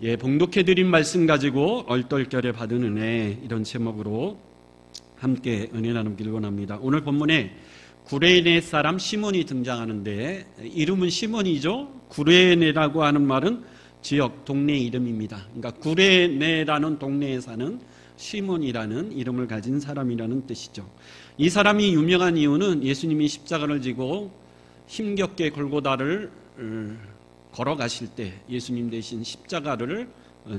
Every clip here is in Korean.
예, 봉독해드린 말씀 가지고 얼떨결에 받은 은혜, 이런 제목으로 함께 은혜 나누기를 원합니다. 오늘 본문에 구레네 사람 시몬이 등장하는데, 이름은 시몬이죠. 구레네라고 하는 말은 지역, 동네 이름입니다. 그러니까 구레네라는 동네에 사는 시몬이라는 이름을 가진 사람이라는 뜻이죠. 이 사람이 유명한 이유는 예수님이 십자가를 지고 힘겹게 골고다를 걸어가실 때 예수님 대신 십자가를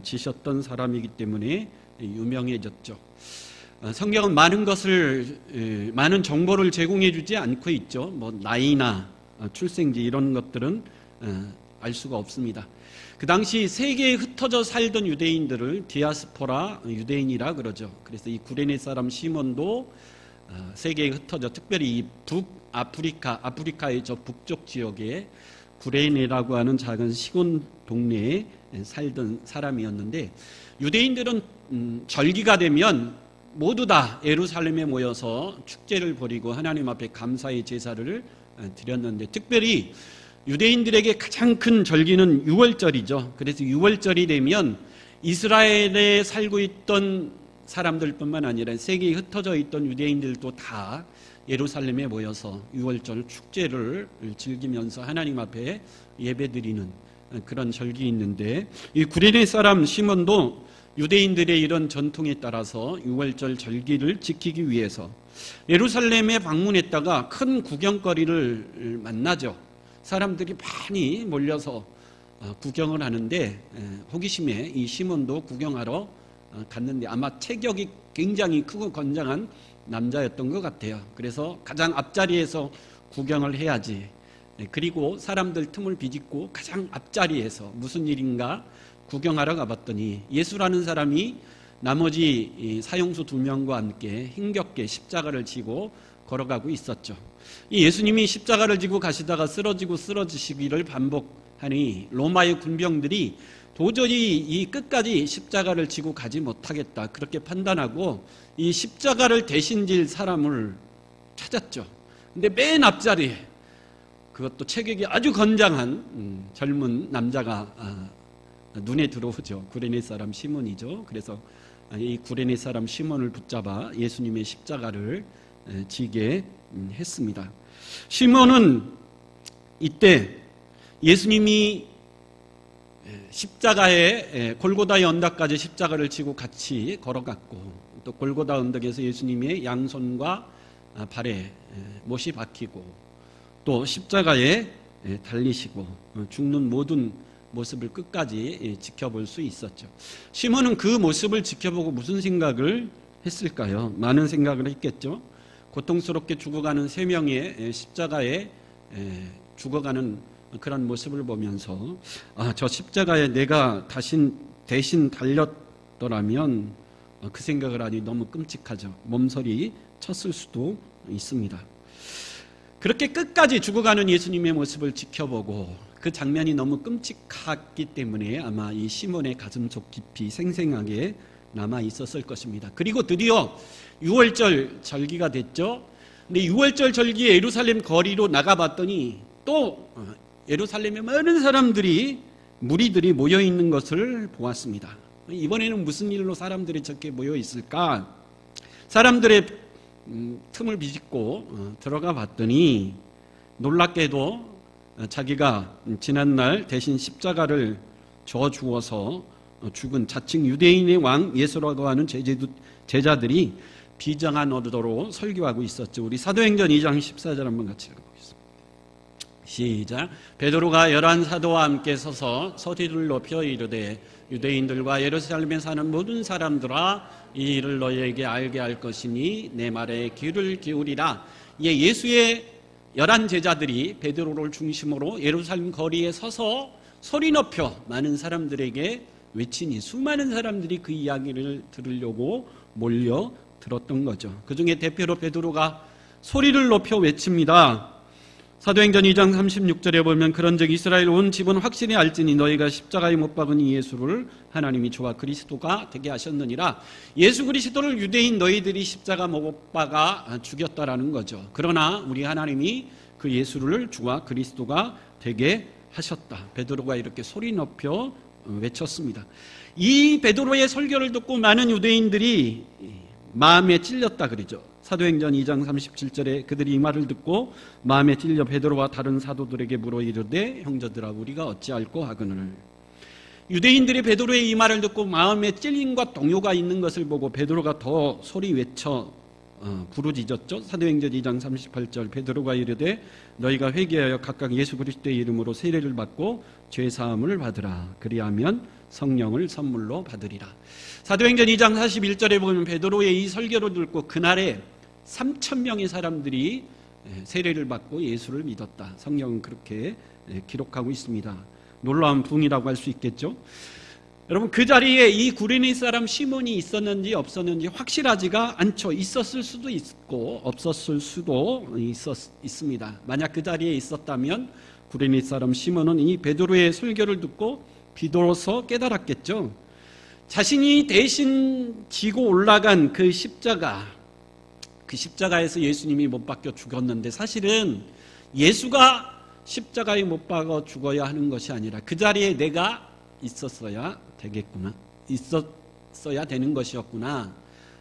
지셨던 사람이기 때문에 유명해졌죠. 성경은 많은 정보를 제공해 주지 않고 있죠. 뭐 나이나 출생지 이런 것들은 알 수가 없습니다. 그 당시 세계에 흩어져 살던 유대인들을 디아스포라 유대인이라 그러죠. 그래서 이 구레네 사람 시몬도 세계에 흩어져, 특별히 이 아프리카의 저 북쪽 지역에 구레네라고 하는 작은 시골 동네에 살던 사람이었는데, 유대인들은 절기가 되면 모두 다 예루살렘에 모여서 축제를 벌이고 하나님 앞에 감사의 제사를 드렸는데, 특별히 유대인들에게 가장 큰 절기는 유월절이죠. 그래서 유월절이 되면 이스라엘에 살고 있던 사람들뿐만 아니라 세계에 흩어져 있던 유대인들도 다 예루살렘에 모여서 유월절 축제를 즐기면서 하나님 앞에 예배드리는 그런 절기 있는데, 이 구레네 사람 시몬도 유대인들의 이런 전통에 따라서 유월절 절기를 지키기 위해서 예루살렘에 방문했다가 큰 구경거리를 만나죠. 사람들이 많이 몰려서 구경을 하는데, 호기심에 이 시몬도 구경하러 갔는데 아마 체격이 굉장히 크고 건장한 남자였던 것 같아요. 그래서 가장 앞자리에서 구경을 해야지, 그리고 사람들 틈을 비집고 가장 앞자리에서 무슨 일인가 구경하러 가봤더니 예수라는 사람이 나머지 사형수 2명과 함께 힘겹게 십자가를 지고 걸어가고 있었죠. 이 예수님이 십자가를 지고 가시다가 쓰러지시기를 반복하니 로마의 군병들이 도저히 이 끝까지 십자가를 지고 가지 못하겠다, 그렇게 판단하고 이 십자가를 대신 질 사람을 찾았죠. 근데 맨 앞자리에 그것도 체격이 아주 건장한 젊은 남자가 눈에 들어오죠. 구레네 사람 시몬이죠. 그래서 이 구레네 사람 시몬을 붙잡아 예수님의 십자가를 지게 했습니다. 시몬은 이때 예수님이 십자가에 골고다의 언덕까지 십자가를 지고 같이 걸어갔고, 또 골고다 언덕에서 예수님의 양손과 발에 못이 박히고 또 십자가에 달리시고 죽는 모든 모습을 끝까지 지켜볼 수 있었죠. 시몬은 그 모습을 지켜보고 무슨 생각을 했을까요? 많은 생각을 했겠죠. 고통스럽게 죽어가는 3명의 십자가에 죽어가는 그런 모습을 보면서, 저 십자가에 내가 대신 달렸더라면 그 생각을 하니 너무 끔찍하죠. 몸서리 쳤을 수도 있습니다. 그렇게 끝까지 죽어가는 예수님의 모습을 지켜보고 그 장면이 너무 끔찍했기 때문에 아마 이 시몬의 가슴속 깊이 생생하게 남아 있었을 것입니다. 그리고 드디어 유월절 절기가 됐죠. 근데 유월절 절기에 예루살렘 거리로 나가봤더니 또 예루살렘에 많은 무리들이 모여있는 것을 보았습니다. 이번에는 무슨 일로 사람들이 저렇게 모여있을까? 사람들의 틈을 비집고 들어가 봤더니 놀랍게도 자기가 지난날 대신 십자가를 져 주어서 죽은 자칭 유대인의 왕 예수라고 하는 제자들이 비장한 어도로 설교하고 있었죠. 우리 사도행전 2장 14절 한번 같이 읽어보겠습니다. 시작. 베드로가 11 사도와 함께 서서 소리를 높여 이르되, 유대인들과 예루살렘에 사는 모든 사람들아, 이 일을 너희에게 알게 할 것이니 내 말에 귀를 기울이라. 예수의 11 제자들이 베드로를 중심으로 예루살렘 거리에 서서 소리 높여 많은 사람들에게 외치니 수많은 사람들이 그 이야기를 들으려고 몰려 들었던 거죠. 그 중에 대표로 베드로가 소리를 높여 외칩니다. 사도행전 2장 36절에 보면, 그런즉 이스라엘 온 집은 확실히 알지니 너희가 십자가에 못 박은 이 예수를 하나님이 저와 그리스도가 되게 하셨느니라. 예수 그리스도를 유대인 너희들이 십자가 못 박아 죽였다라는 거죠. 그러나 우리 하나님이 그 예수를 주와 그리스도가 되게 하셨다. 베드로가 이렇게 소리 높여 외쳤습니다. 이 베드로의 설교를 듣고 많은 유대인들이 마음에 찔렸다 그러죠. 사도행전 2장 37절에 그들이 이 말을 듣고 마음에 찔려 베드로와 다른 사도들에게 물어 이르되 형제들아 우리가 어찌할꼬 하거늘. 유대인들이 베드로의 이 말을 듣고 마음에 찔림과 동요가 있는 것을 보고 베드로가 더 소리 외쳐 부르짖었죠. 사도행전 2장 38절 베드로가 이르되 너희가 회개하여 각각 예수 그리스도의 이름으로 세례를 받고 죄사함을 받으라. 그리하면 성령을 선물로 받으리라. 사도행전 2장 41절에 보면 베드로의 이 설교를 듣고 그날에 3,000명의 사람들이 세례를 받고 예수를 믿었다. 성경은 그렇게 기록하고 있습니다. 놀라운 부흥이라고 할 수 있겠죠. 여러분 그 자리에 이 구레네 사람 시몬이 있었는지 없었는지 확실하지가 않죠. 있었을 수도 있고 없었을 수도 있습니다. 만약 그 자리에 있었다면 구레네 사람 시몬은 이 베드로의 설교를 듣고 비로소 깨달았겠죠. 자신이 대신 지고 올라간 그 십자가에서 예수님이 못 박혀 죽었는데 사실은 예수가 십자가에 못 박아 죽어야 하는 것이 아니라 그 자리에 내가 있었어야 되겠구나. 있었어야 되는 것이었구나.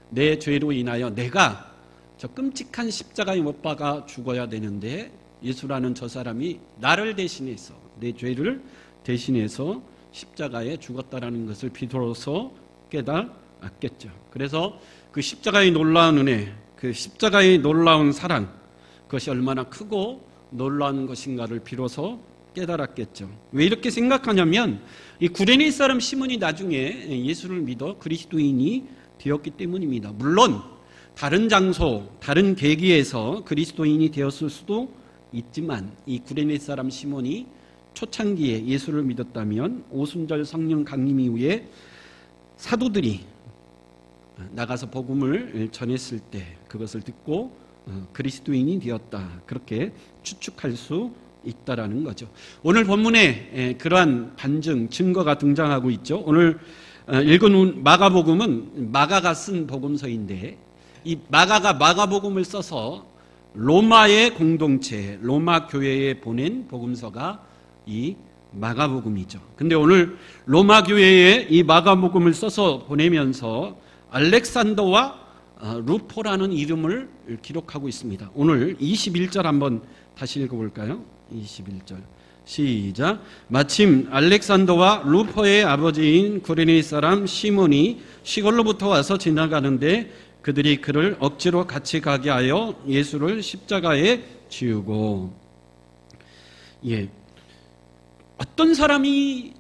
내 죄로 인하여 내가 저 끔찍한 십자가에 못 박아 죽어야 되는데 예수라는 저 사람이 나를 대신해서 내 죄를 대신해서 십자가에 죽었다라는 것을 비로소 깨달았겠죠. 그래서 그 십자가의 놀라운 은혜, 그 십자가의 놀라운 사랑, 그것이 얼마나 크고 놀라운 것인가를 비로소 깨달았겠죠. 왜 이렇게 생각하냐면 이 구레네 사람 시몬이 나중에 예수를 믿어 그리스도인이 되었기 때문입니다. 물론 다른 장소, 다른 계기에서 그리스도인이 되었을 수도 있지만 이 구레네 사람 시몬이 초창기에 예수를 믿었다면 오순절 성령 강림 이후에 사도들이 나가서 복음을 전했을 때 그것을 듣고 그리스도인이 되었다. 그렇게 추측할 수 있다라는 거죠. 오늘 본문에 그러한 반증, 증거가 등장하고 있죠. 오늘 읽은 마가복음은 마가가 쓴 복음서인데 이 마가가 마가복음을 써서 로마의 공동체, 로마 교회에 보낸 복음서가 이 마가복음이죠. 근데 오늘 로마 교회에 이 마가복음을 써서 보내면서 알렉산더와 루포라는 이름을 기록하고 있습니다. 오늘 21절 한번 다시 읽어볼까요? 21절 시작. 마침 알렉산더와 루포의 아버지인 구레네 사람 시몬이 시골로부터 와서 지나가는데 그들이 그를 억지로 같이 가게 하여 예수를 십자가에 지우고. 어떤 사람이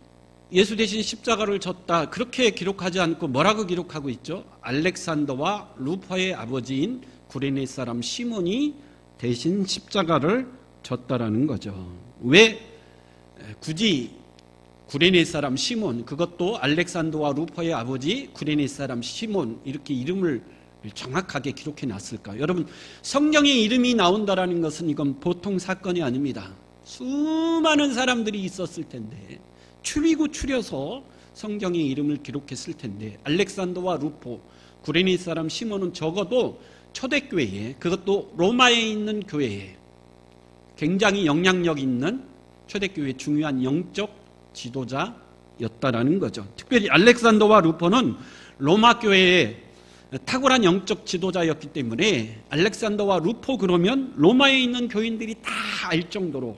예수 대신 십자가를 졌다 그렇게 기록하지 않고 뭐라고 기록하고 있죠? 알렉산더와 루포의 아버지인 구레네 사람 시몬이 대신 십자가를 졌다라는 거죠. 왜 굳이 구레네 사람 시몬, 그것도 알렉산더와 루포의 아버지 구레네 사람 시몬 이렇게 이름을 정확하게 기록해 놨을까요? 여러분 성경의 이름이 나온다라는 것은 이건 보통 사건이 아닙니다. 수많은 사람들이 있었을 텐데 추리고 추려서 성경의 이름을 기록했을 텐데 알렉산더와 루포, 구레네 사람 시몬은 적어도 초대교회에, 그것도 로마에 있는 교회에 굉장히 영향력 있는 초대교회의 중요한 영적 지도자였다라는 거죠. 특별히 알렉산더와 루포는 로마 교회의 탁월한 영적 지도자였기 때문에 알렉산더와 루포 그러면 로마에 있는 교인들이 다 알 정도로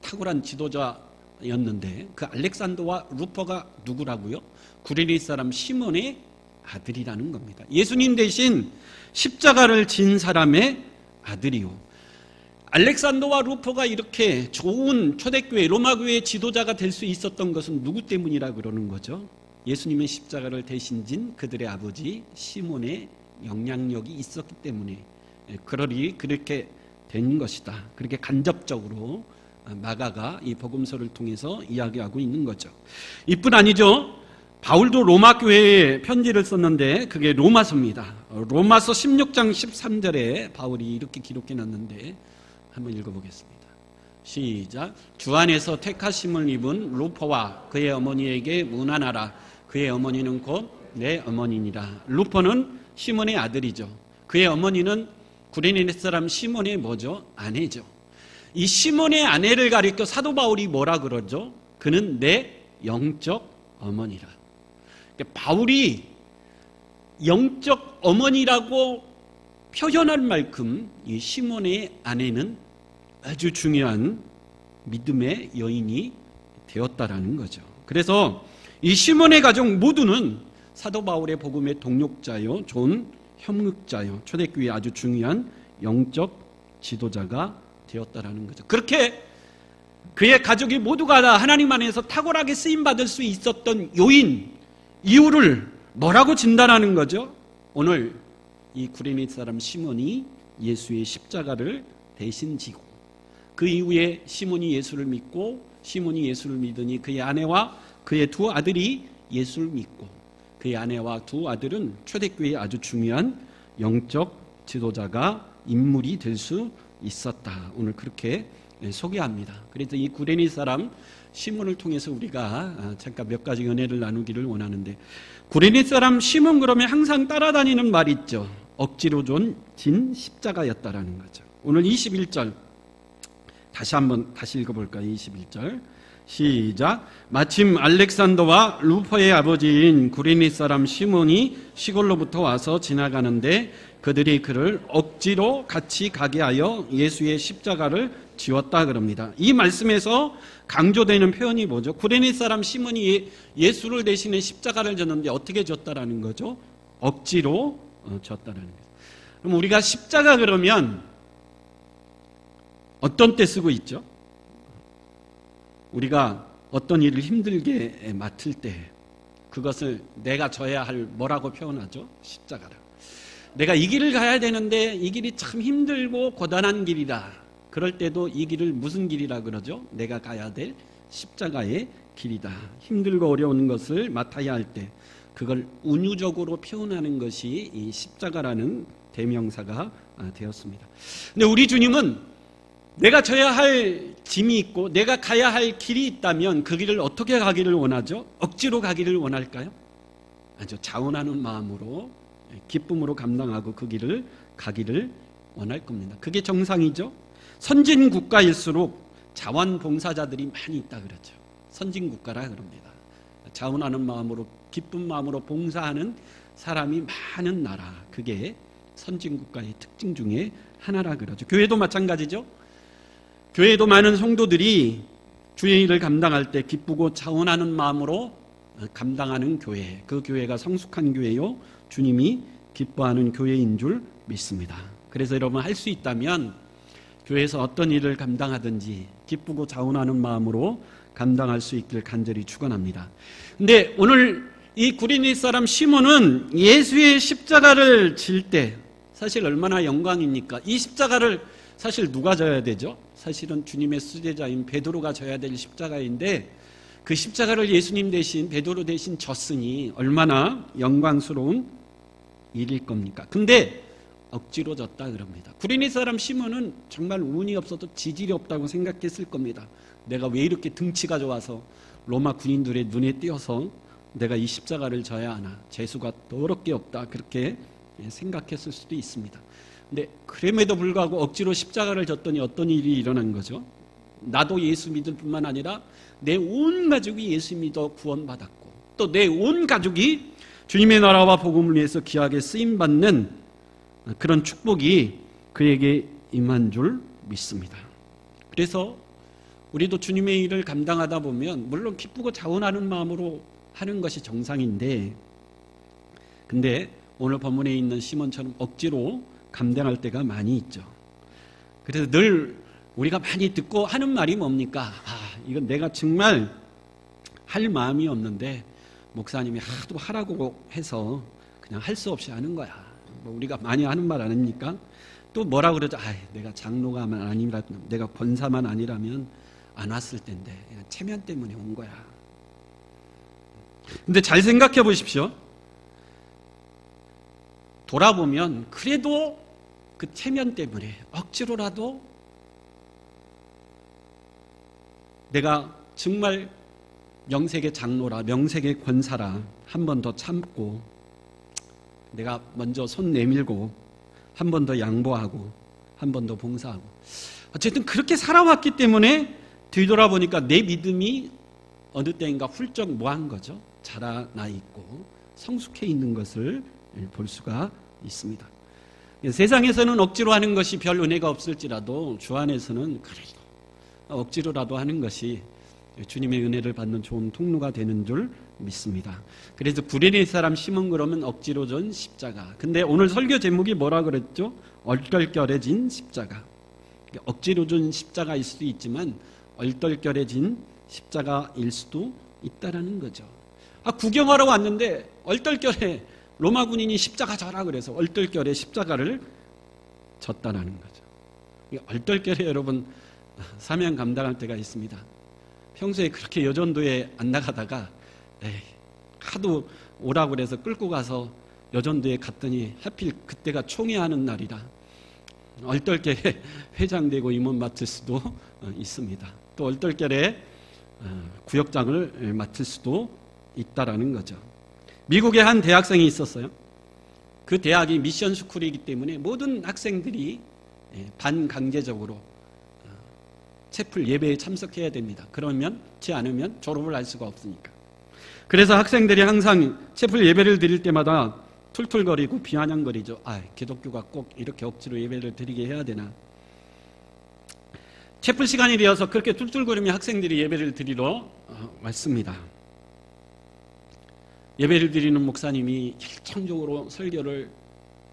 탁월한 지도자였는데 그 알렉산더와 루포가 누구라고요? 구레네 사람 시몬의 아들이라는 겁니다. 예수님 대신 십자가를 진 사람의 아들이요. 알렉산더와 루포가 이렇게 좋은 초대교회 로마교회의 지도자가 될 수 있었던 것은 누구 때문이라 그러는 거죠? 예수님의 십자가를 대신 진 그들의 아버지 시몬의 영향력이 있었기 때문에 그러리 그렇게 된 것이다. 그렇게 간접적으로 마가가 이 복음서를 통해서 이야기하고 있는 거죠. 이뿐 아니죠. 바울도 로마 교회에 편지를 썼는데 그게 로마서입니다. 로마서 16장 13절에 바울이 이렇게 기록해 놨는데 한번 읽어보겠습니다. 시작. 주 안에서 택하심을 입은 루포와 그의 어머니에게 문안하라. 그의 어머니는 곧 내 어머니니라. 루포는 시몬의 아들이죠. 그의 어머니는 구레네 사람 시몬의 뭐죠? 아내죠. 이 시몬의 아내를 가리켜 사도 바울이 뭐라 그러죠? 그는 내 영적 어머니라. 그러니까 바울이 영적 어머니라고 표현할 만큼 이 시몬의 아내는 아주 중요한 믿음의 여인이 되었다라는 거죠. 그래서 이 시몬의 가족 모두는 사도 바울의 복음의 동력자요, 좋은 협력자요, 초대교회의 아주 중요한 영적 지도자가 되었다라는 거죠. 그렇게 그의 가족이 모두가 다 하나님 안에서 탁월하게 쓰임받을 수 있었던 요인, 이유를 뭐라고 진단하는 거죠? 오늘 이 구레네 사람 시몬이 예수의 십자가를 대신 지고, 그 이후에 시몬이 예수를 믿고, 시몬이 예수를 믿으니 그의 아내와 그의 두 아들이 예수를 믿고, 그의 아내와 두 아들은 초대교회의 아주 중요한 영적 지도자가 인물이 될 수 있었다. 오늘 그렇게 소개합니다. 그래서 이 구레네 사람 시몬을 통해서 우리가 잠깐 몇 가지 은혜를 나누기를 원하는데, 구레네 사람 시몬 그러면 항상 따라다니는 말이 있죠. 억지로 진 십자가였다라는 거죠. 오늘 21절 다시 읽어볼까요? 21절 시작. 마침 알렉산더와 루퍼의 아버지인 구레네 사람 시몬이 시골로부터 와서 지나가는데 그들이 그를 억지로 같이 가게 하여 예수의 십자가를 지었다 그럽니다. 이 말씀에서 강조되는 표현이 뭐죠? 구레네 사람 시몬이 예수를 대신해 십자가를 졌는데 어떻게 졌다라는 거죠? 억지로 졌다라는 거죠. 그럼 우리가 십자가 그러면 어떤 때 쓰고 있죠? 우리가 어떤 일을 힘들게 맡을 때 그것을 내가 져야 할 뭐라고 표현하죠? 십자가라. 내가 이 길을 가야 되는데 이 길이 참 힘들고 고단한 길이다. 그럴 때도 이 길을 무슨 길이라 그러죠? 내가 가야 될 십자가의 길이다. 힘들고 어려운 것을 맡아야 할 때 그걸 운유적으로 표현하는 것이 이 십자가라는 대명사가 되었습니다. 근데 우리 주님은 내가 져야 할 짐이 있고 내가 가야 할 길이 있다면 그 길을 어떻게 가기를 원하죠? 억지로 가기를 원할까요? 아주 자원하는 마음으로 기쁨으로 감당하고 그 길을 가기를 원할 겁니다. 그게 정상이죠. 선진 국가일수록 자원봉사자들이 많이 있다 그러죠. 선진 국가라 그럽니다. 자원하는 마음으로 기쁜 마음으로 봉사하는 사람이 많은 나라, 그게 선진 국가의 특징 중에 하나라 그러죠. 교회도 마찬가지죠. 교회도 많은 성도들이 주의 일을 감당할 때 기쁘고 자원하는 마음으로 감당하는 교회, 그 교회가 성숙한 교회요, 주님이 기뻐하는 교회인 줄 믿습니다. 그래서 여러분 할 수 있다면 교회에서 어떤 일을 감당하든지 기쁘고 자원하는 마음으로 감당할 수 있길 간절히 축원합니다. 근데 오늘 이 구레네 사람 시몬은 예수의 십자가를 질 때 사실 얼마나 영광입니까? 이 십자가를 사실 누가 져야 되죠? 사실은 주님의 수제자인 베드로가 져야 될 십자가인데 그 십자가를 예수님 대신 베드로 대신 졌으니 얼마나 영광스러운 일일 겁니까? 근데 억지로 졌다 그럽니다. 구레네 사람 시몬은 정말 운이 없어도 지질이 없다고 생각했을 겁니다. 내가 왜 이렇게 등치가 좋아서 로마 군인들의 눈에 띄어서 내가 이 십자가를 져야 하나, 재수가 더럽게 없다, 그렇게 생각했을 수도 있습니다. 근데 그럼에도 불구하고 억지로 십자가를 졌더니 어떤 일이 일어난 거죠? 나도 예수 믿을 뿐만 아니라 내 온 가족이 예수 믿어 구원받았고 또 내 온 가족이 주님의 나라와 복음을 위해서 귀하게 쓰임받는 그런 축복이 그에게 임한 줄 믿습니다. 그래서 우리도 주님의 일을 감당하다 보면 물론 기쁘고 자원하는 마음으로 하는 것이 정상인데, 근데 오늘 본문에 있는 시몬처럼 억지로 감당할 때가 많이 있죠. 그래서 늘 우리가 많이 듣고 하는 말이 뭡니까? 이건 내가 정말 할 마음이 없는데 목사님이 하도 하라고 해서 그냥 할 수 없이 하는 거야. 뭐 우리가 많이 하는 말 아닙니까? 또 뭐라 그러죠? 내가 장로가 아니라 내가 권사만 아니라면 안 왔을 텐데 그냥 체면 때문에 온 거야. 근데 잘 생각해 보십시오. 돌아보면 그래도 그 체면 때문에 억지로라도 내가 정말 명색의 장로라, 명색의 권사라 한 번 더 참고 내가 먼저 손 내밀고 한 번 더 양보하고 한 번 더 봉사하고 어쨌든 그렇게 살아왔기 때문에 뒤돌아보니까 내 믿음이 어느 때인가 훌쩍 뭐한 거죠? 자라나 있고 성숙해 있는 것을 볼 수가 있습니다. 세상에서는 억지로 하는 것이 별 은혜가 없을지라도 주 안에서는 그래도 억지로라도 하는 것이 주님의 은혜를 받는 좋은 통로가 되는 줄 믿습니다. 그래서 구레네 사람 시몬 그러면 억지로 전 십자가. 근데 오늘 설교 제목이 뭐라 그랬죠? 얼떨결해진 십자가. 억지로 준 십자가일 수도 있지만 얼떨결해진 십자가일 수도 있다라는 거죠. 구경하러 왔는데 얼떨결에 로마 군인이 십자가 져라 그래서 얼떨결에 십자가를 졌다라는 거죠. 얼떨결에 여러분 사명 감당할 때가 있습니다. 평소에 그렇게 여전도에 안 나가다가 하도 오라고 그래서 끌고 가서 여전도에 갔더니 하필 그때가 총회하는 날이라 얼떨결에 회장되고 임원 맡을 수도 있습니다. 또 얼떨결에 구역장을 맡을 수도 있다라는 거죠. 미국에 한 대학생이 있었어요. 그 대학이 미션 스쿨이기 때문에 모든 학생들이 반강제적으로 채플 예배에 참석해야 됩니다. 그렇지 않으면 졸업을 할 수가 없으니까. 그래서 학생들이 항상 채플 예배를 드릴 때마다 툴툴거리고 비아냥거리죠. 기독교가 꼭 이렇게 억지로 예배를 드리게 해야 되나. 채플 시간이 되어서 그렇게 툴툴거리며 학생들이 예배를 드리러 왔습니다. 예배를 드리는 목사님이 열정적으로 설교를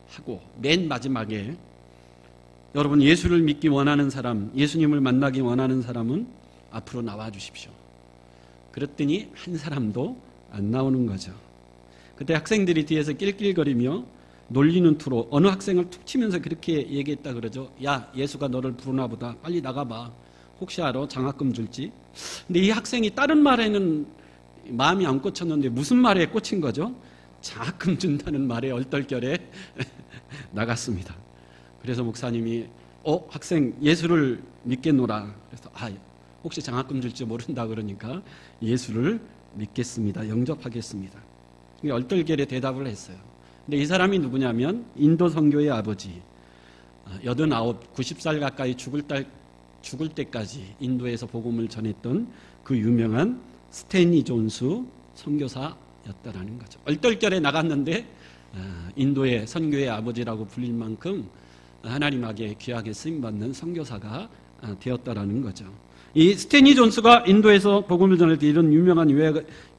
하고 맨 마지막에 여러분 예수를 믿기 원하는 사람, 예수님을 만나기 원하는 사람은 앞으로 나와 주십시오. 그랬더니 한 사람도 안 나오는 거죠. 그때 학생들이 뒤에서 낄낄거리며 놀리는 투로 어느 학생을 툭 치면서 그렇게 얘기했다 그러죠. 야, 예수가 너를 부르나 보다. 빨리 나가봐. 혹시 알아? 장학금 줄지. 근데 이 학생이 다른 말에는 마음이 안 꽂혔는데 무슨 말에 꽂힌 거죠? 장학금 준다는 말에 얼떨결에 나갔습니다. 그래서 목사님이 학생 예수를 믿겠노라. 그래서 혹시 장학금 줄지 모른다 그러니까 예수를 믿겠습니다. 영접하겠습니다. 얼떨결에 대답을 했어요. 근데 이 사람이 누구냐면 인도 선교의 아버지 89, 90살 가까이 죽을 때까지 인도에서 복음을 전했던 그 유명한 스탠리 존스 선교사였다라는 거죠. 얼떨결에 나갔는데 인도의 선교의 아버지라고 불릴 만큼 하나님에게 귀하게 쓰임받는 선교사가 되었다라는 거죠. 이 스탠리 존스가 인도에서 복음을 전할 때 이런 유명한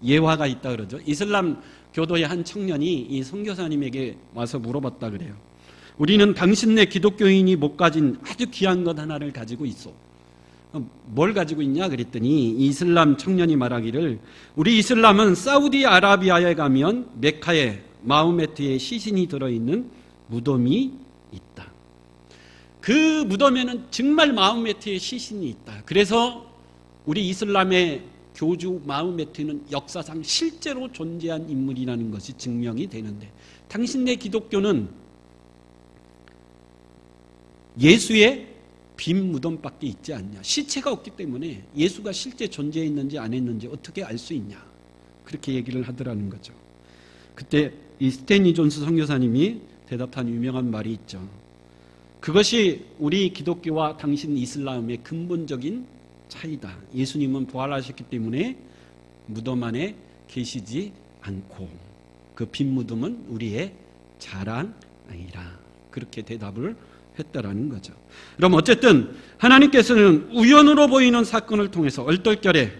예화가 있다 그러죠. 이슬람 교도의 한 청년이 이 선교사님에게 와서 물어봤다 그래요. 우리는 당신네 기독교인이 못 가진 아주 귀한 것 하나를 가지고 있어. 뭘 가지고 있냐 그랬더니 이슬람 청년이 말하기를 우리 이슬람은 사우디아라비아에 가면 메카에 마호메트의 시신이 들어있는 무덤이 있다. 그 무덤에는 정말 마호메트의 시신이 있다. 그래서 우리 이슬람의 교주 마호메트는 역사상 실제로 존재한 인물이라는 것이 증명이 되는데 당신네 기독교는 예수의 빈 무덤밖에 있지 않냐. 시체가 없기 때문에 예수가 실제 존재했는지 안 했는지 어떻게 알 수 있냐. 그렇게 얘기를 하더라는 거죠. 그때 이 스탠리 존스 선교사님이 대답한 유명한 말이 있죠. 그것이 우리 기독교와 당신 이슬람의 근본적인 차이다. 예수님은 부활하셨기 때문에 무덤 안에 계시지 않고 그 빈 무덤은 우리의 자랑 아니라. 그렇게 대답을 했다라는 거죠. 그럼 어쨌든 하나님께서는 우연으로 보이는 사건을 통해서 얼떨결에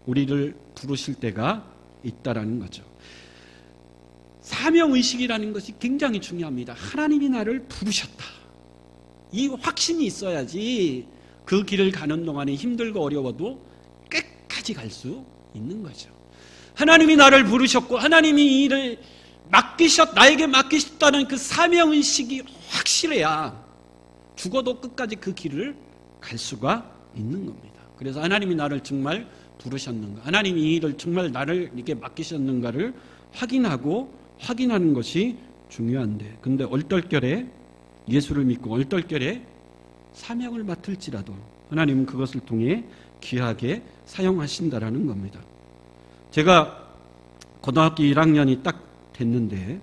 우리를 부르실 때가 있다라는 거죠. 사명의식이라는 것이 굉장히 중요합니다. 하나님이 나를 부르셨다. 이 확신이 있어야지 그 길을 가는 동안에 힘들고 어려워도 끝까지 갈 수 있는 거죠. 하나님이 나를 부르셨고 하나님이 이 일을 나에게 맡기셨다는 그 사명의식이 확실해야 죽어도 끝까지 그 길을 갈 수가 있는 겁니다. 그래서 하나님이 나를 정말 부르셨는가, 하나님이 이 일을 정말 나를 이렇게 맡기셨는가를 확인하는 것이 중요한데, 근데 얼떨결에 예수를 믿고 얼떨결에 사명을 맡을지라도 하나님은 그것을 통해 귀하게 사용하신다라는 겁니다. 제가 고등학교 1학년이 딱 됐는데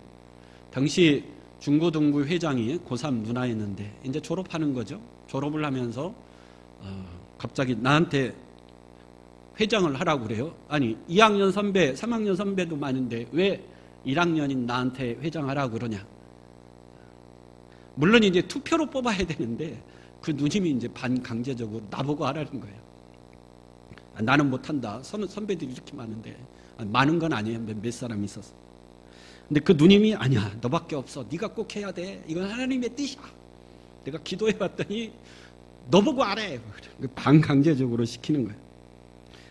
당시 중고등부 회장이 고3 누나였는데 이제 졸업하는 거죠. 졸업을 하면서 갑자기 나한테 회장을 하라고 그래요? 아니 2학년 선배, 3학년 선배도 많은데 왜 1학년인 나한테 회장하라고 그러냐? 물론 이제 투표로 뽑아야 되는데 그 누님이 이제 반강제적으로 나보고 하라는 거예요. 나는 못한다. 선배들이 이렇게 많은데. 많은 건 아니에요. 몇 사람이 있었어. 근데 그 누님이 아니야. 너밖에 없어. 네가 꼭 해야 돼. 이건 하나님의 뜻이야. 내가 기도해 봤더니 너 보고 하래. 반강제적으로 시키는 거예요.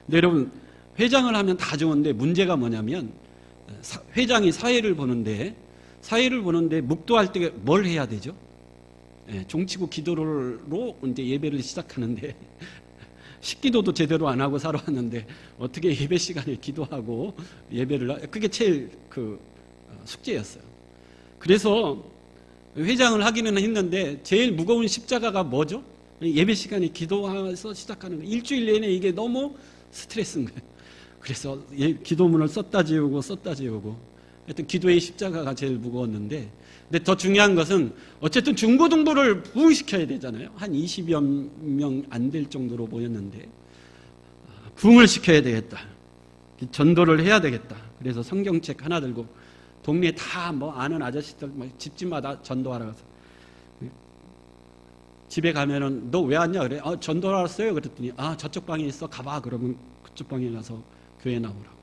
근데 여러분 회장을 하면 다 좋은데 문제가 뭐냐면 회장이 사회를 보는데 묵도할 때 뭘 해야 되죠? 종치고 기도로 이제 예배를 시작하는데 식기도도 제대로 안 하고 살아왔는데 어떻게 예배 시간에 기도하고 예배를 그게 제일 숙제였어요. 그래서 회장을 하기는 했는데 제일 무거운 십자가가 뭐죠? 예배 시간에 기도해서 시작하는 거예요. 일주일 내내 이게 너무 스트레스인 거예요. 그래서 기도문을 썼다 지우고 하여튼 기도의 십자가가 제일 무거웠는데 근데 더 중요한 것은 어쨌든 중고등부를 부흥시켜야 되잖아요. 한 20여 명 안 될 정도로 모였는데 부흥을 시켜야 되겠다. 전도를 해야 되겠다. 그래서 성경책 하나 들고 동네 다 뭐 아는 아저씨들 집집마다 전도하러 가서 집에 가면은 너 왜 왔냐 그래. 전도하러 왔어요. 그랬더니 저쪽 방에 있어. 가봐. 그러면 그쪽 방에 가서 교회 나오라고.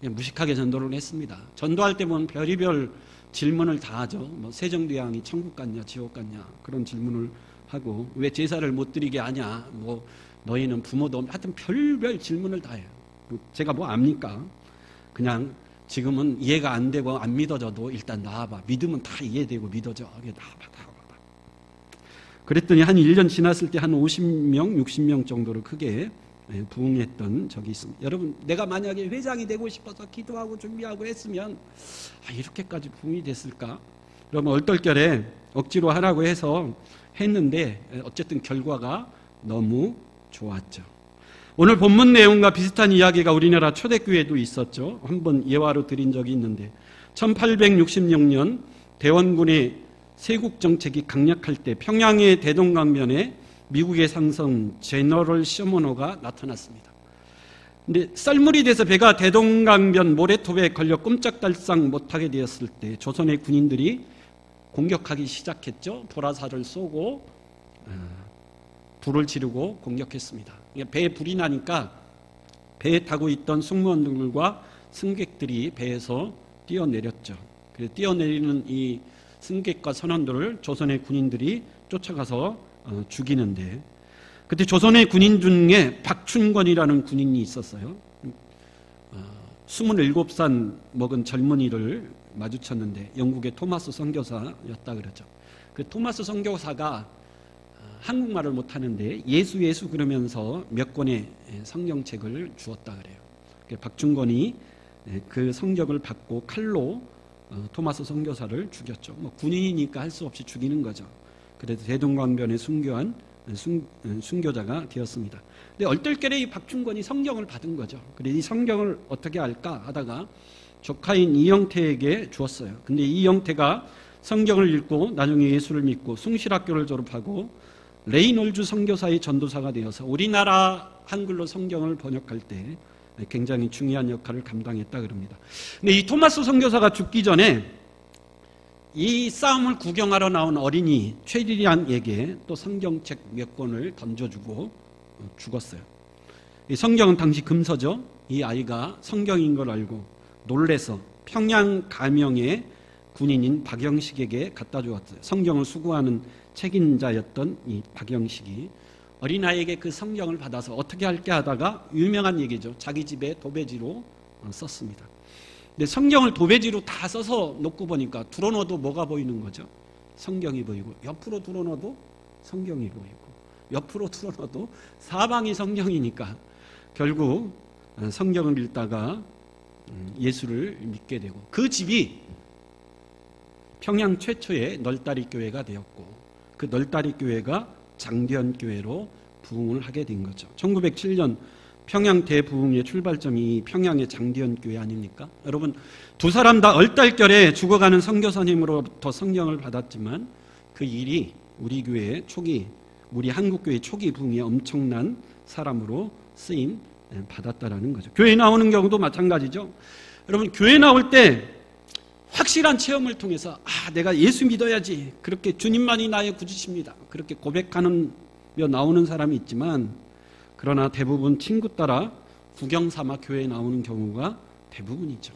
그냥 무식하게 전도를 했습니다. 전도할 때 보면 별의별 질문을 다 하죠. 뭐 세종대왕이 천국 갔냐 지옥 갔냐 그런 질문을 하고 왜 제사를 못 드리게 하냐 뭐 너희는 부모도 하여튼 별별 질문을 다 해요. 제가 뭐 압니까? 그냥 지금은 이해가 안 되고 안 믿어져도 일단 나와봐. 믿으면 다 이해되고 믿어져. 나와봐. 그랬더니 한 1년 지났을 때 한 50명 60명 정도로 크게 부흥했던 적이 있습니다. 여러분 내가 만약에 회장이 되고 싶어서 기도하고 준비하고 했으면 이렇게까지 부흥이 됐을까? 그러면 얼떨결에 억지로 하라고 해서 했는데 어쨌든 결과가 너무 좋았죠. 오늘 본문 내용과 비슷한 이야기가 우리나라 초대교회도 있었죠. 한번 예화로 드린 적이 있는데 1866년 대원군의 세국정책이 강력할 때 평양의 대동강변에 미국의 상성 제너럴 셔머너가 나타났습니다. 근데 썰물이 돼서 배가 대동강변 모래톱에 걸려 꼼짝달싹 못하게 되었을 때 조선의 군인들이 공격하기 시작했죠. 보라살을 쏘고 불을 지르고 공격했습니다. 배에 불이 나니까 배에 타고 있던 승무원들과 승객들이 배에서 뛰어내렸죠. 그래서 뛰어내리는 이 승객과 선원들을 조선의 군인들이 쫓아가서 죽이는데 그때 조선의 군인 중에 박춘권이라는 군인이 있었어요. 27살 먹은 젊은이를 마주쳤는데 영국의 토마스 선교사였다 그러죠. 그 토마스 선교사가 한국말을 못하는데 예수 그러면서 몇 권의 성경책을 주었다 그래요. 박춘권이 그 성경을 받고 칼로 토마스 선교사를 죽였죠. 뭐 군인이니까 할 수 없이 죽이는 거죠. 그래서 대동강변에 순교한 순교자가 되었습니다. 근데 얼떨결에 이 박춘권이 성경을 받은 거죠. 그래서 이 성경을 어떻게 할까 하다가 조카인 이영태에게 주었어요. 근데 이영태가 성경을 읽고 나중에 예수를 믿고 숭실학교를 졸업하고 레이놀즈 선교사의 전도사가 되어서 우리나라 한글로 성경을 번역할 때 굉장히 중요한 역할을 감당했다 그럽니다. 근데 이 토마스 선교사가 죽기 전에 이 싸움을 구경하러 나온 어린이 최리란에게 또 성경책 몇 권을 던져주고 죽었어요. 이 성경은 당시 금서죠. 이 아이가 성경인 걸 알고 놀래서 평양 가명의 군인인 박영식에게 갖다 주었어요. 성경을 수거하는 책임자였던 이 박영식이 어린아이에게 그 성경을 받아서 어떻게 할게 하다가 유명한 얘기죠. 자기 집에 도배지로 썼습니다. 근데 성경을 도배지로 다 써서 놓고 보니까 들어넣어도 뭐가 보이는 거죠? 성경이 보이고 옆으로 들어넣어도 성경이 보이고 옆으로 들어넣어도 사방이 성경이니까 결국 성경을 읽다가 예수를 믿게 되고 그 집이 평양 최초의 널다리 교회가 되었고 그 널다리 교회가 장대현 교회로 부흥을 하게 된 거죠. 1907년 평양 대부흥의 출발점이 평양의 장대현 교회 아닙니까? 여러분 두 사람 다 얼떨결에 죽어가는 선교사님으로부터 성경을 받았지만 그 일이 우리 교회의 초기 우리 한국교회 초기 부흥에 엄청난 사람으로 쓰임 받았다라는 거죠. 교회 나오는 경우도 마찬가지죠. 여러분, 교회 나올 때 확실한 체험을 통해서 내가 예수 믿어야지, 그렇게 주님만이 나의 구주십니다, 그렇게 고백하며 나오는 사람이 있지만, 그러나 대부분 친구 따라 구경 삼아 교회에 나오는 경우가 대부분이죠.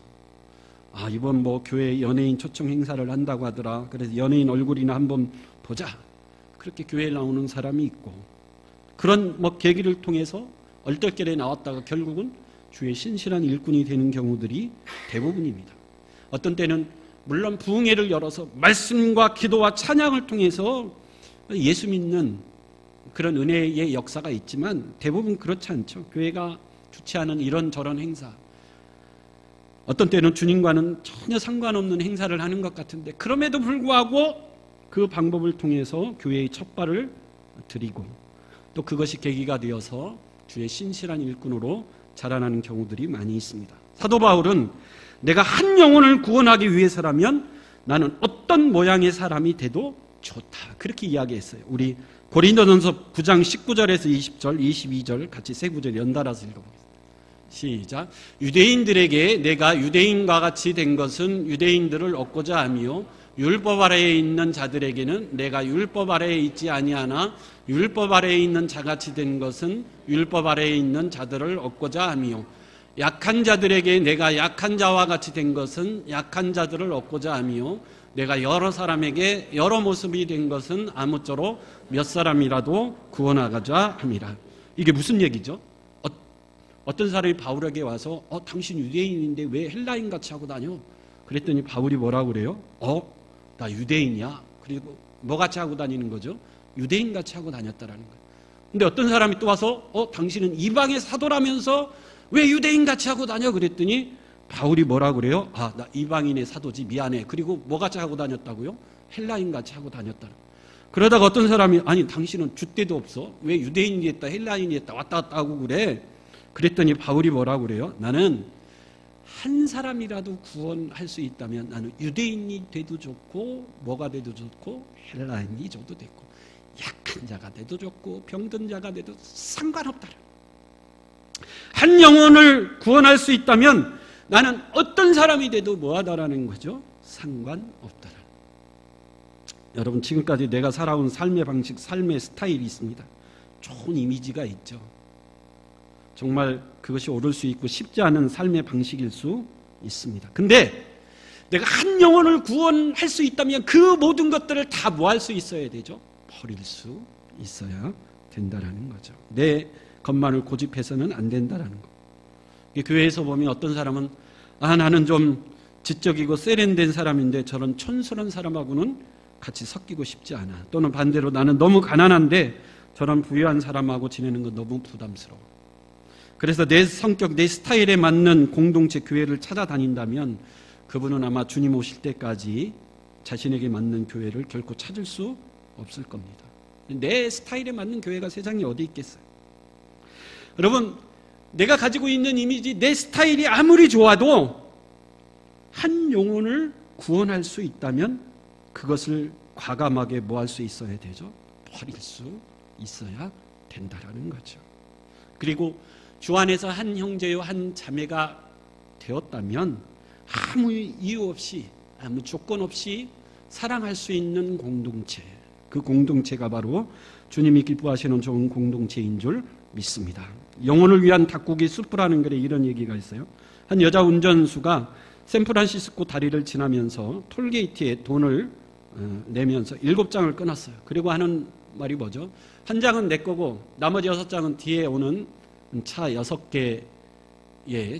이번 교회 연예인 초청 행사를 한다고 하더라, 그래서 연예인 얼굴이나 한번 보자, 그렇게 교회에 나오는 사람이 있고, 그런 계기를 통해서 얼떨결에 나왔다가 결국은 주의 신실한 일꾼이 되는 경우들이 대부분입니다. 어떤 때는 물론 부흥회를 열어서 말씀과 기도와 찬양을 통해서 예수 믿는 그런 은혜의 역사가 있지만, 대부분 그렇지 않죠. 교회가 주최하는 이런저런 행사, 어떤 때는 주님과는 전혀 상관없는 행사를 하는 것 같은데, 그럼에도 불구하고 그 방법을 통해서 교회의 첫 발을 들이고, 또 그것이 계기가 되어서 주의 신실한 일꾼으로 자라나는 경우들이 많이 있습니다. 사도 바울은 내가 한 영혼을 구원하기 위해서라면 나는 어떤 모양의 사람이 돼도 좋다, 그렇게 이야기했어요. 우리 고린도전서 9장 19절에서 20절, 22절 같이 세 구절 연달아서 읽어보겠습니다. 시작. 유대인들에게 내가 유대인과 같이 된 것은 유대인들을 얻고자 하며, 율법 아래에 있는 자들에게는 내가 율법 아래에 있지 아니하나 율법 아래에 있는 자같이 된 것은 율법 아래에 있는 자들을 얻고자 하며, 약한 자들에게 내가 약한 자와 같이 된 것은 약한 자들을 얻고자 하며, 내가 여러 사람에게 여러 모습이 된 것은 아무쪼록 몇 사람이라도 구원하고자 함이라. 이게 무슨 얘기죠? 어떤 사람이 바울에게 와서 당신 유대인인데 왜 헬라인같이 하고 다녀? 그랬더니 바울이 뭐라고 그래요? 나 유대인이야. 그리고 뭐같이 하고 다니는 거죠? 유대인같이 하고 다녔다라는 거예요. 근데 어떤 사람이 또 와서 당신은 이방의 사도라면서 왜 유대인같이 하고 다녀? 그랬더니 바울이 뭐라고 그래요? 나 이방인의 사도지, 미안해. 그리고 뭐같이 하고 다녔다고요? 헬라인같이 하고 다녔다. 그러다가 어떤 사람이 당신은 줏대도 없어, 왜 유대인이 됐다 헬라인이 됐다 왔다 갔다 하고 그래? 그랬더니 바울이 뭐라고 그래요? 나는 한 사람이라도 구원할 수 있다면 나는 유대인이 돼도 좋고 뭐가 돼도 좋고 헬라인이 줘도 됐고 약한 자가 돼도 좋고 병든 자가 돼도 상관없다. 한 영혼을 구원할 수 있다면 나는 어떤 사람이 돼도 뭐하다라는 거죠? 상관없다. 여러분, 지금까지 내가 살아온 삶의 방식, 삶의 스타일이 있습니다. 좋은 이미지가 있죠. 정말 그것이 옳을 수 있고 쉽지 않은 삶의 방식일 수 있습니다. 근데 내가 한 영혼을 구원할 수 있다면 그 모든 것들을 다 뭐 할 수 있어야 되죠? 버릴 수 있어야 된다라는 거죠. 내 것만을 고집해서는 안 된다라는 거. 교회에서 보면 어떤 사람은 나는 좀 지적이고 세련된 사람인데 저런 촌스러운 사람하고는 같이 섞이고 싶지 않아. 또는 반대로 나는 너무 가난한데 저런 부유한 사람하고 지내는 건 너무 부담스러워. 그래서 내 성격, 내 스타일에 맞는 공동체 교회를 찾아다닌다면 그분은 아마 주님 오실 때까지 자신에게 맞는 교회를 결코 찾을 수 없을 겁니다. 내 스타일에 맞는 교회가 세상에 어디 있겠어요? 여러분, 내가 가지고 있는 이미지, 내 스타일이 아무리 좋아도 한 영혼을 구원할 수 있다면 그것을 과감하게 뭐 할 수 있어야 되죠? 버릴 수 있어야 된다라는 거죠. 그리고 주 안에서 한 형제요 한 자매가 되었다면 아무 이유 없이, 아무 조건 없이 사랑할 수 있는 공동체, 그 공동체가 바로 주님이 기뻐하시는 좋은 공동체인 줄 믿습니다. 영혼을 위한 닭고기 수프라는 글에 이런 얘기가 있어요. 한 여자 운전수가 샌프란시스코 다리를 지나면서 톨게이트에 돈을 내면서 7장을 끊었어요. 그리고 하는 말이 뭐죠? 한 장은 내 거고 나머지 6장은 뒤에 오는 차 6개의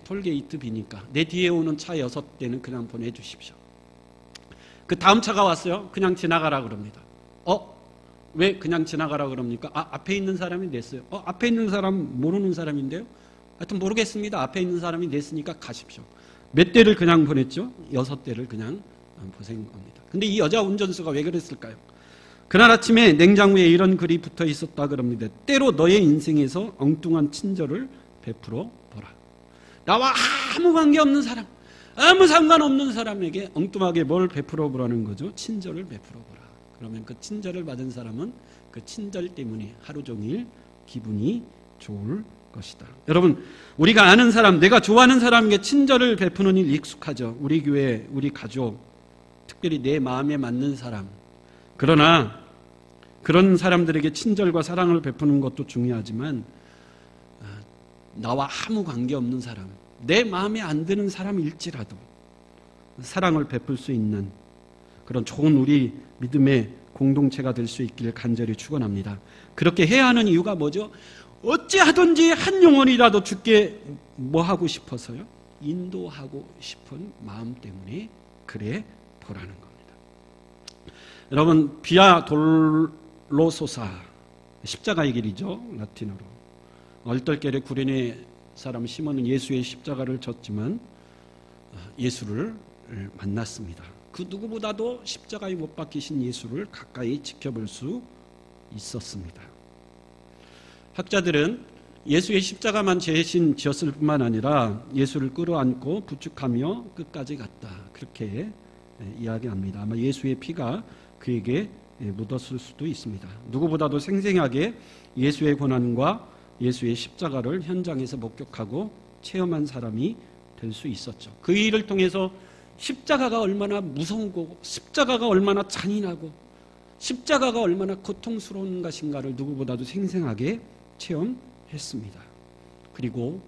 톨게이트 비니까 내 뒤에 오는 차 6대는 그냥 보내주십시오. 그 다음 차가 왔어요. 그냥 지나가라 그럽니다. 왜 그냥 지나가라 그럽니까? 앞에 있는 사람이 냈어요. 앞에 있는 사람 모르는 사람인데요. 하여튼 모르겠습니다. 앞에 있는 사람이 냈으니까 가십시오. 몇 대를 그냥 보냈죠? 6대를 그냥 보낸 겁니다. 근데 이 여자 운전수가 왜 그랬을까요? 그날 아침에 냉장고에 이런 글이 붙어 있었다 그럽니다. 때로 너의 인생에서 엉뚱한 친절을 베풀어 보라. 나와 아무 관계없는 사람, 아무 상관없는 사람에게 엉뚱하게 뭘 베풀어 보라는 거죠? 친절을 베풀어 보라. 그러면 그 친절을 받은 사람은 그 친절 때문에 하루 종일 기분이 좋을 것이다. 여러분, 우리가 아는 사람, 내가 좋아하는 사람에게 친절을 베푸는 일 익숙하죠. 우리 교회, 우리 가족, 특별히 내 마음에 맞는 사람. 그러나 그런 사람들에게 친절과 사랑을 베푸는 것도 중요하지만 나와 아무 관계없는 사람, 내 마음에 안 드는 사람일지라도 사랑을 베풀 수 있는 그런 좋은 우리 믿음의 공동체가 될 수 있기를 간절히 축원합니다. 그렇게 해야 하는 이유가 뭐죠? 어찌하든지 한 영혼이라도 주께 뭐 하고 싶어서요? 인도하고 싶은 마음 때문에 그래 보라는 겁니다. 여러분, 비아 돌로소사, 십자가의 길이죠, 라틴어로. 얼떨결에 구레네 사람 시몬은 예수의 십자가를 졌지만 예수를 만났습니다. 그 누구보다도 십자가에 못 박히신 예수를 가까이 지켜볼 수 있었습니다. 학자들은 예수의 십자가만 대신 지었을 뿐만 아니라 예수를 끌어안고 부축하며 끝까지 갔다, 그렇게 이야기합니다. 아마 예수의 피가 그에게 묻었을 수도 있습니다. 누구보다도 생생하게 예수의 고난과 예수의 십자가를 현장에서 목격하고 체험한 사람이 될 수 있었죠. 그 일을 통해서 십자가가 얼마나 무서운 거고, 십자가가 얼마나 잔인하고, 십자가가 얼마나 고통스러운 것인가를 누구보다도 생생하게 체험했습니다. 그리고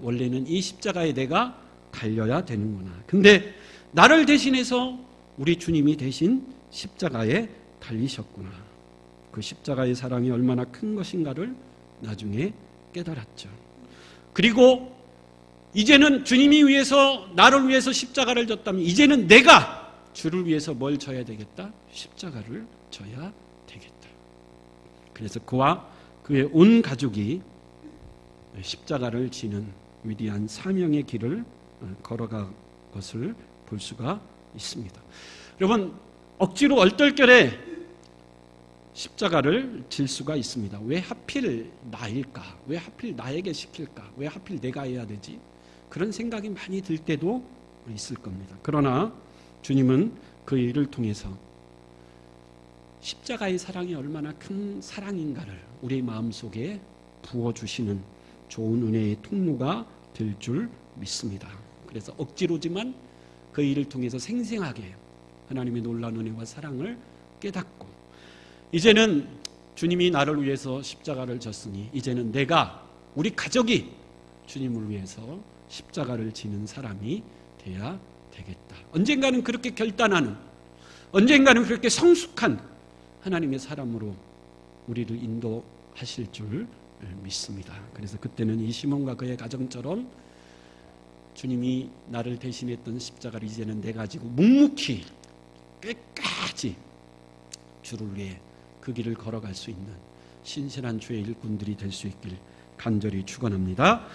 원래는 이 십자가에 내가 달려야 되는구나. 근데 나를 대신해서 우리 주님이 대신 십자가에 달리셨구나. 그 십자가의 사랑이 얼마나 큰 것인가를 나중에 깨달았죠. 그리고 이제는 주님이 위해서, 나를 위해서 십자가를 졌다면 이제는 내가 주를 위해서 뭘 져야 되겠다? 십자가를 져야 되겠다. 그래서 그와 그의 온 가족이 십자가를 지는 위대한 사명의 길을 걸어간 것을 볼 수가 있습니다. 여러분, 억지로 얼떨결에 십자가를 질 수가 있습니다. 왜 하필 나일까? 왜 하필 나에게 시킬까? 왜 하필 내가 해야 되지? 그런 생각이 많이 들 때도 있을 겁니다. 그러나 주님은 그 일을 통해서 십자가의 사랑이 얼마나 큰 사랑인가를 우리 마음속에 부어주시는 좋은 은혜의 통로가 될 줄 믿습니다. 그래서 억지로지만 그 일을 통해서 생생하게 하나님의 놀라운 은혜와 사랑을 깨닫고, 이제는 주님이 나를 위해서 십자가를 졌으니 이제는 내가, 우리 가족이 주님을 위해서 십자가를 지는 사람이 돼야 되겠다. 언젠가는 그렇게 결단하는, 언젠가는 그렇게 성숙한 하나님의 사람으로 우리를 인도하실 줄 믿습니다. 그래서 그때는 이 시몬과 그의 가정처럼 주님이 나를 대신했던 십자가를 이제는 내가 가지고 묵묵히 끝까지 주를 위해 그 길을 걸어갈 수 있는 신실한 주의 일꾼들이 될 수 있길 간절히 축원합니다.